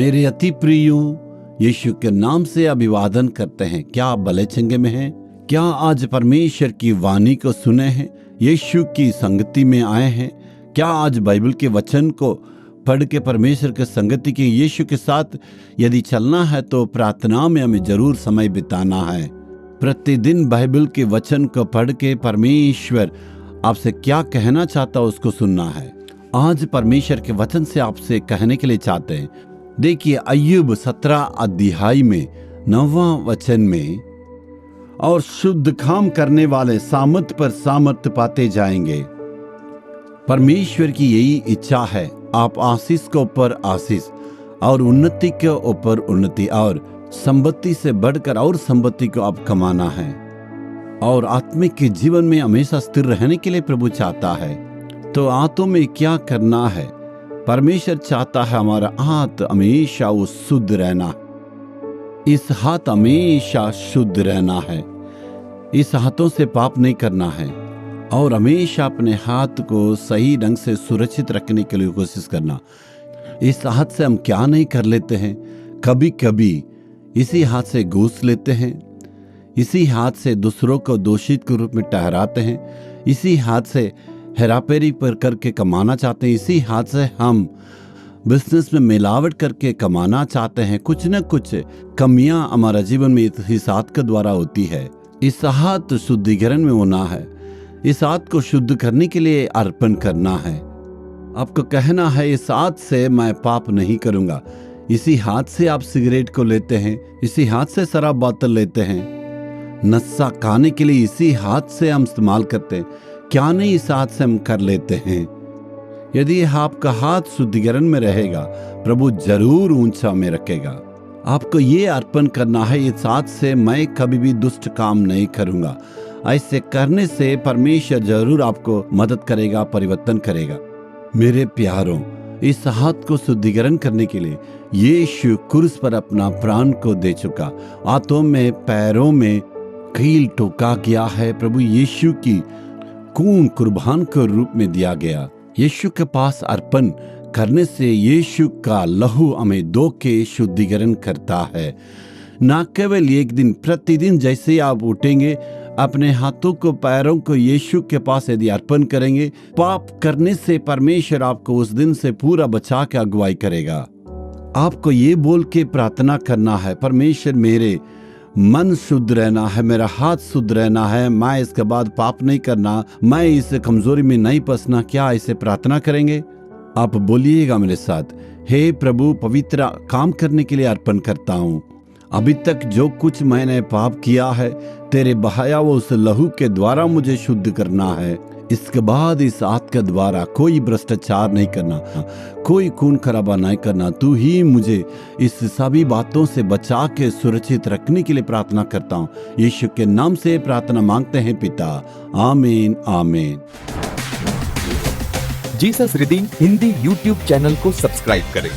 मेरे अति प्रियों, यीशु के नाम से अभिवादन करते हैं। क्या आप भले चंगे में हैं? क्या आज परमेश्वर की वाणी को सुने हैं, यीशु की संगति में आए हैं? क्या आज बाइबल के वचन को पढ़ के परमेश्वर के संगति के यीशु के साथ यदि चलना है तो प्रार्थना में हमें जरूर समय बिताना है। प्रतिदिन बाइबल के वचन को पढ़ के परमेश्वर आपसे क्या कहना चाहता है उसको सुनना है। आज परमेश्वर के वचन से आपसे कहने के लिए चाहते हैं। देखिए अय्यूब 17 अध्याय में 9वां वचन में, और शुद्ध काम करने वाले सामर्थ पर सामर्थ पाते जाएंगे। परमेश्वर की यही इच्छा है, आप आशीष के ऊपर आशीष और उन्नति के ऊपर उन्नति और संपत्ति से बढ़कर और संपत्ति को आप कमाना है और आत्मिक के जीवन में हमेशा स्थिर रहने के लिए प्रभु चाहता है। तो हाथों में क्या करना है? परमेश्वर चाहता है हमारा हाथ हमेशा वो शुद्ध रहना, इस हाथ हमेशा शुद्ध रहना है, इस हाथों से पाप नहीं करना है और हमेशा अपने हाथ को सही ढंग से सुरक्षित रखने के लिए कोशिश करना। इस हाथ से हम क्या नहीं कर लेते हैं, कभी कभी इसी हाथ से घूस लेते हैं, इसी हाथ से दूसरों को दोषित के रूप में ठहराते हैं, इसी हाथ से हेराफेरी पर करके कमाना चाहते हैं, इसी हाथ से हम बिजनेस में मिलावट करके कमाना चाहते हैं। कुछ न कुछ कमियां हमारा जीवन में इस हाथ के द्वारा होती है। इस हाथ शुद्धिकरण में होना है, इस हाथ को शुद्ध करने के लिए अर्पण करना है। आपको कहना है इस हाथ से मैं पाप नहीं करूंगा। इसी हाथ से आप सिगरेट को लेते हैं, इसी हाथ से शराब बोतल लेते हैं, नशा खाने के लिए इसी हाथ से हम इस्तेमाल करते हैं। क्या नहीं इस हाथ से हम कर लेते हैं? यदि आपका हाथ शुद्धिकरण में रहेगा, प्रभु जरूर ऊंचा में रखेगा। आपको ये अर्पण करना है, इस हाथ से मैं कभी भी दुष्ट काम नहीं करूंगा। ऐसे करने से परमेश्वर जरूर आपको मदद करेगा, परिवर्तन करेगा। मेरे प्यारों, इस हाथ को शुद्धिकरण करने के लिए यीशु क्रूस पर अपना प्राण को दे चुका। हाथों में पैरों में कील ठोका गया है। प्रभु यीशु की खून कुर्बान के रूप में दिया गया। यीशु के पास अर्पण करने से यीशु का लहू हमें धो के शुद्धिकरण करता है। न केवल एक दिन, प्रतिदिन जैसे आप उठेंगे, अपने हाथों को पैरों को यीशु के पास यदि अर्पण करेंगे, पाप करने से परमेश्वर आपको उस दिन से पूरा बचा के अगुवाई करेगा। आपको ये बोल के प्रार्थना करना है, परमेश्वर मेरे मन शुद्ध रहना है, मेरा हाथ शुद्ध रहना है, मैं इसके बाद पाप नहीं करना, मैं इस कमजोरी में नहीं फंसना। क्या ऐसे प्रार्थना करेंगे? आप बोलिएगा मेरे साथ, हे प्रभु, पवित्र काम करने के लिए अर्पण करता हूँ। अभी तक जो कुछ मैंने पाप किया है, तेरे बहाया वो उस लहू के द्वारा मुझे शुद्ध करना है। इसके बाद इस हाथ के द्वारा कोई भ्रष्टाचार नहीं करना, कोई खून खराबा नहीं करना। तू ही मुझे इस सभी बातों से बचा के सुरक्षित रखने के लिए प्रार्थना करता हूँ। यीशु के नाम से प्रार्थना मांगते हैं पिता, आमीन आमीन। Jesus redeem Hindi YouTube channel को सब्सक्राइब करें।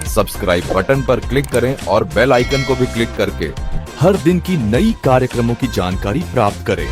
सब्सक्राइब बटन पर क्लिक करें और बेल आइकन को भी क्लिक करके हर दिन की नई कार्यक्रमों की जानकारी प्राप्त करें।